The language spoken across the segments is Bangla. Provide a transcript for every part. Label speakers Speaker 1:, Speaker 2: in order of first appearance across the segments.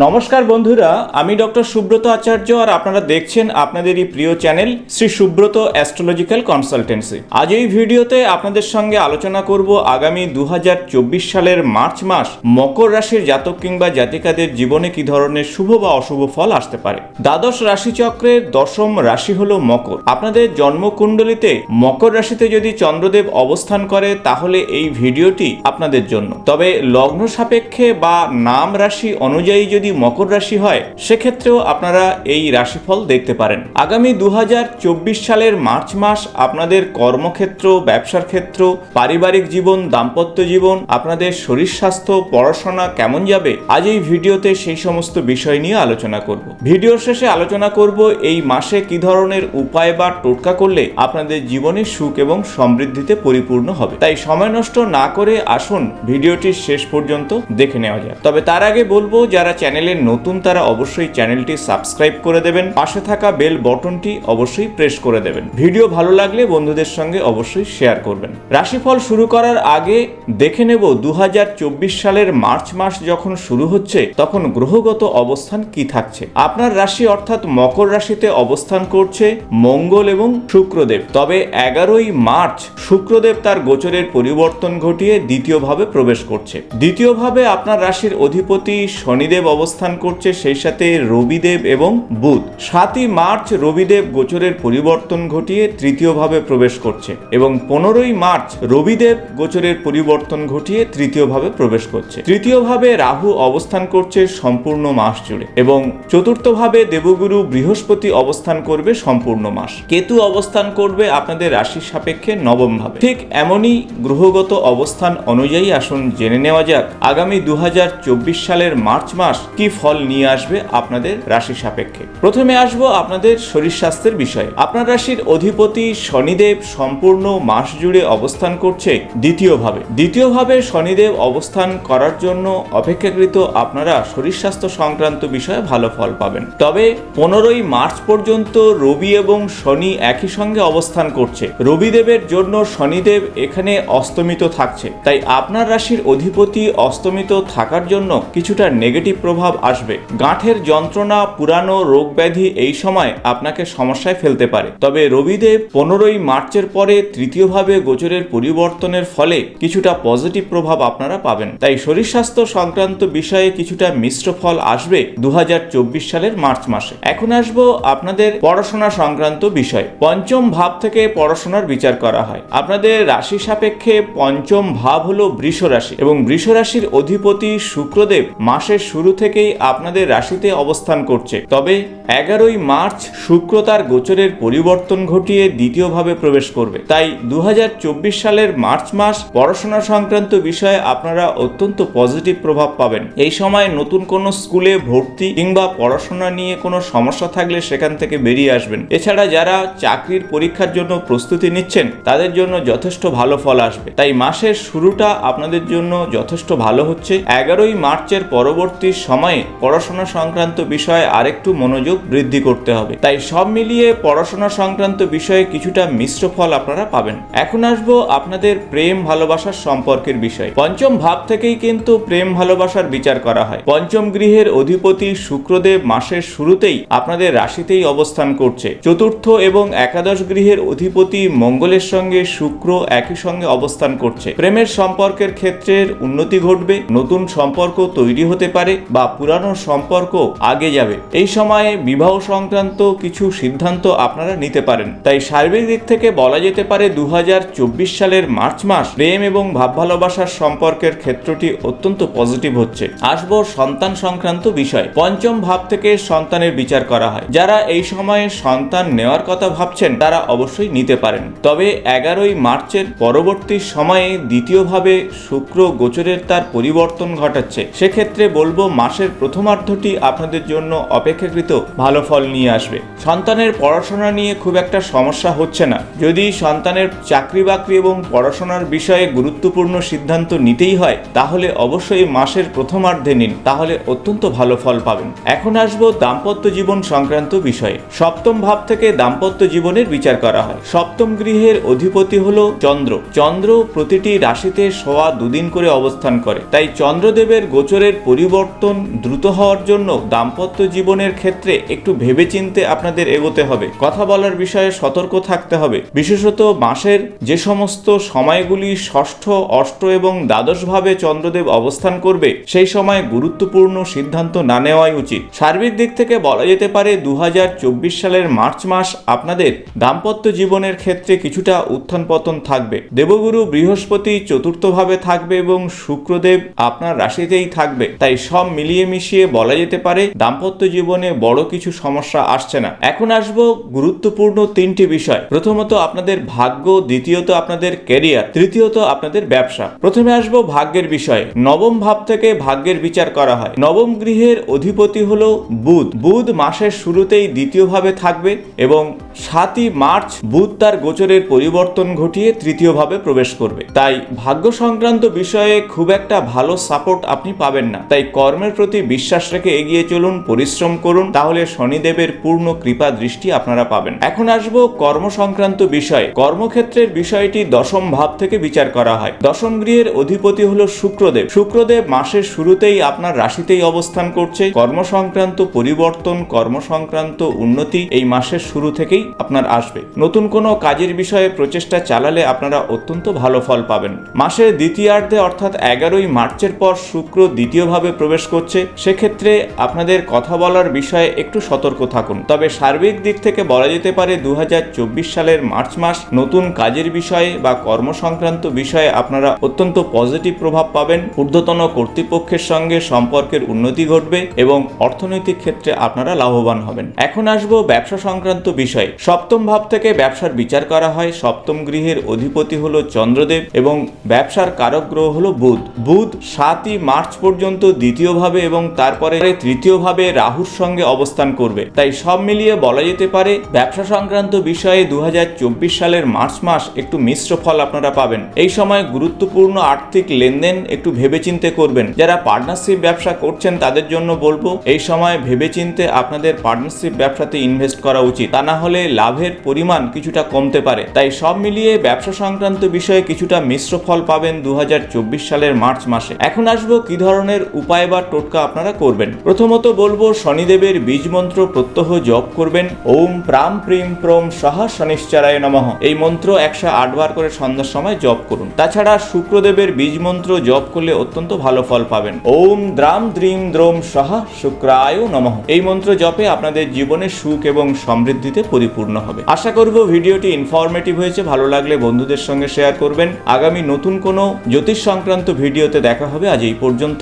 Speaker 1: নমস্কার বন্ধুরা, আমি ডক্টর সুব্রত আচার্য আর আপনারা দেখছেন আপনাদেরই প্রিয় channel Shri Subrata astrological consultancy. আজ এই ভিডিওতে আপনাদের সঙ্গে আলোচনা করব আগামী 2024 সালের মার্চ মাস মকর রাশির জাতক কিংবা জাতিকাদের জীবনে কি ধরনের শুভ বা অশুভ ফল আসতে পারে। দ্বাদশ রাশিচক্রের দশম রাশি হলো মকর। আপনাদের জন্মকুণ্ডলিতে মকর রাশিতে যদি চন্দ্রদেব অবস্থান করে তাহলে এই ভিডিওটি আপনাদের জন্য। তবে লগ্ন সাপেক্ষে বা নাম রাশি অনুযায়ী যদি মকর রাশি হয় সেক্ষেত্রেও আপনারা এই রাশিফল দেখতে পারেন। আগামী 2024 সালের মার্চ মাস আপনাদের কর্মক্ষেত্র, ব্যবসার ক্ষেত্র, পারিবারিক জীবন, দাম্পত্য জীবন, আপনাদের শরীর স্বাস্থ্য, পড়াশোনা কেমন যাবে, আজ এই ভিডিওতে সেই সমস্ত বিষয় নিয়ে আলোচনা করব। ভিডিওর শেষে আলোচনা করব এই মাসে কি ধরনের উপায় বা টোটকা করলে আপনাদের জীবনে সুখ এবং সমৃদ্ধিতে পরিপূর্ণ হবে। তাই সময় নষ্ট না করে আসুন ভিডিওটির শেষ পর্যন্ত দেখে নেওয়া যাক। তবে তার আগে বলবো, যারা চ্যানেলে নতুন তারা অবশ্যই চ্যানেলটি সাবস্ক্রাইব করে দেবেন, পাশে থাকা বেল বটনটি অবশ্যই প্রেস করে দেবেন। ভিডিও ভালো লাগলে বন্ধুদের সঙ্গে অবশ্যই শেয়ার করবেন। রাশিফল শুরু করার আগে দেখে নেব 2024 সালের মার্চ মাস যখন শুরু হচ্ছে তখন গ্রহগত অবস্থান কি থাকছে। আপনার রাশি অর্থাৎ মকর রাশিতে অবস্থান করছে মঙ্গল এবং শুক্রদেব। তবে 11ই মার্চ শুক্রদেব তার গোচরের পরিবর্তন ঘটিয়ে দ্বিতীয় ভাবে প্রবেশ করছে। দ্বিতীয় ভাবে আপনার রাশির অধিপতি শনিদেব অবস্থান করছে, সেই সাথে রবিদেব এবং বুধ। 7ই মার্চ রবিদেব গোচরের পরিবর্তন ঘটিয়ে তৃতীয় ভাবে প্রবেশ করছে এবং 15ই মার্চ রবিদেব গোচরের পরিবর্তন ঘটিয়ে তৃতীয় ভাবে প্রবেশ করছে। তৃতীয় ভাবে রাহু অবস্থান করছে সম্পূর্ণ মাস জুড়ে এবং চতুর্থ ভাবে দেবগুরু বৃহস্পতি অবস্থান করবে সম্পূর্ণ মাস। কেতু অবস্থান করবে আপনাদের রাশির সাপেক্ষে নবম ভাবে। ঠিক এমনই গ্রহগত অবস্থান অনুযায়ী আসুন জেনে নেওয়া যাক আগামী 2024 সালের মার্চ মাস কি ফল নিয়ে আসবে আপনাদের রাশি সাপেক্ষে। প্রথমে আসবো আপনাদের শরীর স্বাস্থ্যের বিষয়ে। আপনার রাশির অধিপতি শনিদেব সম্পূর্ণ মাস জুড়ে অবস্থান করছে দ্বিতীয় ভাবে। দ্বিতীয় ভাবে শনিদেব অবস্থান করার জন্য অপেক্ষাকৃত আপনারা শরীর স্বাস্থ্য সংক্রান্ত বিষয়ে ভালো ফল পাবেন। তবে 15ই মার্চ পর্যন্ত রবি এবং শনি একই সঙ্গে অবস্থান করছে। রবিদেবের জন্য শনিদেব এখানে অস্তমিত থাকছে, তাই আপনার রাশির অধিপতি অস্তমিত থাকার জন্য কিছুটা নেগেটিভ প্রভাব আসবে। গাঁঠের যন্ত্রণা, পুরানো রোগ ব্যাধি এই সময় আপনাকে সমস্যায় ফেলতে পারে। তবে রবিদেব 15ই মার্চের পরে তৃতীয়ভাবে গোচরের পরিবর্তনের ফলে কিছুটা পজিটিভ প্রভাব আপনারা পাবেন। তাই শরীর স্বাস্থ্য সংক্রান্ত বিষয়ে কিছুটা মিশ্র ফল আসবে 2024 সালের মার্চ মাসে। এখন আসবো আপনাদের পড়াশোনা সংক্রান্ত বিষয়। পঞ্চম ভাব থেকে পড়াশোনার বিচার করা হয়। আপনাদের রাশি সাপেক্ষে পঞ্চম ভাব হলো বৃষ রাশি এবং বৃষ রাশির অধিপতি শুক্রদেব মাসের শুরু থেকেই আপনাদের রাশিতে অবস্থান করছে। তবে 11ই মার্চ শুক্র তার গোচরের পরিবর্তন ঘটিয়ে দ্বিতীয় ভাবে প্রবেশ করবে। তাই 2024 সালের মার্চ মাস পড়াশোনা সংক্রান্ত বিষয়ে আপনারা অত্যন্ত পজিটিভ প্রভাব পাবেন। এই সময় নতুন কোনো স্কুলে ভর্তি কিংবা পড়াশোনা নিয়ে কোনো সমস্যা থাকলে সেখান থেকে বেরিয়ে আসবেন। এছাড়া যারা চাকরির পরীক্ষার জন্য প্রস্তুতি নিচ্ছেন তাদের জন্য যথেষ্ট ভালো ফল আসবে। তাই মাসের শুরুটা আপনাদের জন্য যথেষ্ট ভালো হচ্ছে। 11ই মার্চের পরবর্তী সময়ে পড়াশোনা সংক্রান্ত বিষয়ে আরেকটু মনোযোগ বৃদ্ধি করতে হবে। তাই সব মিলিয়ে পড়াশোনা সংক্রান্ত বিষয়ে কিছুটা মিশ্র ফল আপনারা পাবেন। এখন আসবো আপনাদের প্রেম ভালোবাসার সম্পর্কের বিষয়। পঞ্চম ভাব থেকেই কিন্তু প্রেম ভালোবাসার বিচার করা হয়। পঞ্চম গৃহের অধিপতি শুক্রদেব মাসের শুরুতেই আপনাদের রাশিতেই অবস্থান করছে। চতুর্থ এবং একাদশ গৃহের অধিপতি মঙ্গলের সঙ্গে শুক্র একই সঙ্গে অবস্থান করছে। প্রেমের সম্পর্কের ক্ষেত্রের উন্নতি ঘটবে, নতুন সম্পর্ক তৈরি হতে পারে বা পুরানো সম্পর্ক আগে যাবে। এই সময়ে বিবাহ সংক্রান্ত কিছু সিদ্ধান্ত আপনারা নিতে পারেন। তাই সার্বিক দিক থেকে বলা যেতে পারে 2024 সালের মার্চ মাস প্রেম এবং ভাব ভালোবাসার সম্পর্কের ক্ষেত্রটি অত্যন্ত পজিটিভ হচ্ছে। আসবো সন্তান সংক্রান্ত বিষয়। পঞ্চম ভাব থেকে সন্তানের বিচার করা হয়। যারা এই সময়ে সন্তান নেওয়ার কথা ভাবছেন তারা অবশ্যই নিতে পারেন। তবে 11ই মার্চের পরবর্তী সময়ে দ্বিতীয়ভাবে শুক্র গোচরের তার পরিবর্তন ঘটাচ্ছে। সেক্ষেত্রে বলবো মাসের প্রথমার্ধটি আপনাদের জন্য অপেক্ষাকৃত ভালো ফল নিয়ে আসবে। সন্তানের পড়াশোনা নিয়ে খুব একটা সমস্যা হচ্ছে না। যদি সন্তানের চাকরি বাকরি এবং পড়াশোনার বিষয়ে গুরুত্বপূর্ণ সিদ্ধান্ত নিতেই হয় তাহলে অবশ্যই মাসের প্রথমার্ধে নিন, তাহলে অত্যন্ত ভালো ফল পাবেন। এখন আসবো দাম্পত্য জীবন সংক্রান্ত বিষয়ে। সপ্তম ভাব থেকে দাম্পত্য জীবনের বিচার করা হয়। সপ্তম গৃহের অধিপতি হলো চন্দ্র। চন্দ্র প্রতিটি রাশিতে সোয়া 2 দিন করে অবস্থান করে। তাই চন্দ্রদেবের গোচরের পরিবর্তন দ্রুত হওয়ার জন্য দাম্পত্য জীবনের ক্ষেত্রে একটু ভেবেচিন্তে আপনাদের এগোতে হবে। কথা বলার বিষয়ে সতর্ক থাকতে হবে। বিশেষত মাসের যে সমস্ত সময়গুলি ষষ্ঠ, অষ্ট এবং দ্বাদশ ভাবে চন্দ্রদেব অবস্থান করবে সেই সময় গুরুত্বপূর্ণ সিদ্ধান্ত না নেওয়াই উচিত। সার্বিক দিক থেকে বলা যেতে পারে 2024 সালের মার্চ মাস আপনাদের দাম্পত্য জীবনের ক্ষেত্রে কিছুটা উত্থান পতন থাকবে। দেবগুরু বৃহস্পতি চতুর্থভাবে থাকবে এবং শুক্রদেব আপনার রাশিতেই থাকবে, তাই সব মিলিয়ে মিশিয়ে বলা যেতে পারে দাম্পত্য জীবনে বড় কিছু সমস্যা আসছে না। এখন আসবো গুরুত্বপূর্ণ তিনটি বিষয়। প্রথমত আপনাদের ভাগ্য, দ্বিতীয়ত আপনাদের ক্যারিয়ার, তৃতীয়ত আপনাদের ব্যবসা। প্রথমে আসবো ভাগ্যের বিষয়ে। নবম ভাব থেকে ভাগ্যের বিচার করা হয়। নবম গৃহের অধিপতি হলো বুধ। বুধ মাসের শুরুতেই দ্বিতীয় ভাবে থাকবে এবং 7ই মার্চ বুধ তার গোচরের পরিবর্তন ঘটিয়ে তৃতীয় ভাবে প্রবেশ করবে। তাই ভাগ্য সংক্রান্ত বিষয়ে খুব একটা ভালো সাপোর্ট আপনি পাবেন না। তাই কর্মের প্রতি বিশ্বাস রেখে এগিয়ে চলুন, পরিশ্রম করুন, তাহলে শনিদেবের পূর্ণ কৃপা দৃষ্টি আপনারা পাবেন। এখন আসবো কর্ম সংক্রান্ত বিষয়ে। কর্মক্ষেত্রের বিষয়টি দশম ভাব থেকে বিচার করা হয়। দশম গৃহের অধিপতি হলো শুক্রদেব। শুক্রদেব মাসের শুরুতেই আপনার রাশিতেই অবস্থান করছে। কর্ম সংক্রান্ত পরিবর্তন, কর্ম সংক্রান্ত উন্নতি এই মাসের শুরু থেকেই আপনার আসবে। নতুন কোনো কাজের বিষয়ে প্রচেষ্টা চালালে আপনারা অত্যন্ত ভালো ফল পাবেন। মাসের দ্বিতীয়ার্ধে অর্থাৎ 11ই মার্চের পর শুক্র দ্বিতীয়ভাবে প্রবেশ করছে। সেক্ষেত্রে আপনাদের কথা বলার বিষয়ে একটু সতর্ক থাকুন। তবে সার্বিক দিক থেকে বলা যেতে পারে 2024 সালের মার্চ মাস নতুন কাজের বিষয়ে বা কর্ম সংক্রান্ত বিষয়ে আপনারা অত্যন্ত পজিটিভ প্রভাব পাবেন। ঊর্ধ্বতন কর্তৃপক্ষের সঙ্গে সম্পর্কের উন্নতি ঘটবে এবং অর্থনৈতিক ক্ষেত্রে আপনারা লাভবান হবেন। এখন আসবো ব্যবসা সংক্রান্ত বিষয়ে। সপ্তম ভাব থেকে ব্যবসার বিচার করা হয়। সপ্তম গৃহের অধিপতি হলো চন্দ্রদেব এবং ব্যবসার কারক গ্রহ হলো বুধ। বুধ 7ই মার্চ পর্যন্ত দ্বিতীয় ভাবে এবং তারপরে তৃতীয় ভাবে রাহুর সঙ্গে অবস্থান করবে। তাই সব মিলিয়ে বলা যেতে পারে ব্যবসা সংক্রান্ত বিষয়ে 2024 সালের মার্চ মাস একটু মিশ্র ফল আপনারা পাবেন। এই সময় গুরুত্বপূর্ণ আর্থিক লেনদেন একটু ভেবেচিন্তে করবেন। যারা পার্টনারশিপ ব্যবসা করছেন তাদের জন্য বলবো এই সময় ভেবেচিন্তে আপনাদের পার্টনারশিপ ব্যবসাতে ইনভেস্ট করা উচিত, তা না হলে লাভের পরিমাণ কিছুটা কমতে পারে। তাই সব মিলিয়ে ব্যবসা সংক্রান্ত বিষয়ে কিছুটা মিশ্র ফল পাবেন 2024 সালের মার্চ মাসে। এখন আসবো কি ধরনের উপায় বা টোটকা আপনারা করবেন। প্রথমত বলবো শনিদেবের বীজ মন্ত্র প্রত্যহ জপ করবেন। ওম প্রাম প্রিম প্রম সাহা শনিশ্চরায় নমঃ এই মন্ত্র 108 বার করে সন্ধ্যার সময় জপ করুন। তাছাড়া শুক্রদেবের বীজ মন্ত্র জপ করলে অত্যন্ত ভালো ফল পাবেন। ওম দ্রাম দ্রিম দ্রোম সাহা শুক্রায় নমঃ এই মন্ত্র জপে আপনাদের জীবনে সুখ এবং সমৃদ্ধিতে পরিপূর্ণ হবে। আশা করব ভিডিওটি ইনফরমেটিভ হয়েছে। ভালো লাগলে বন্ধুদের সঙ্গে শেয়ার করবেন। আগামী নতুন কোনো জ্যোতিষ সংক্রান্ত ভিডিওতে দেখা হবে। আজ এই পর্যন্ত।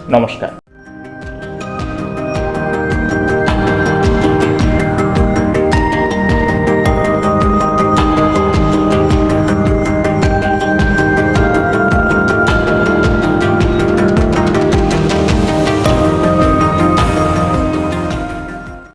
Speaker 1: নমস্কার।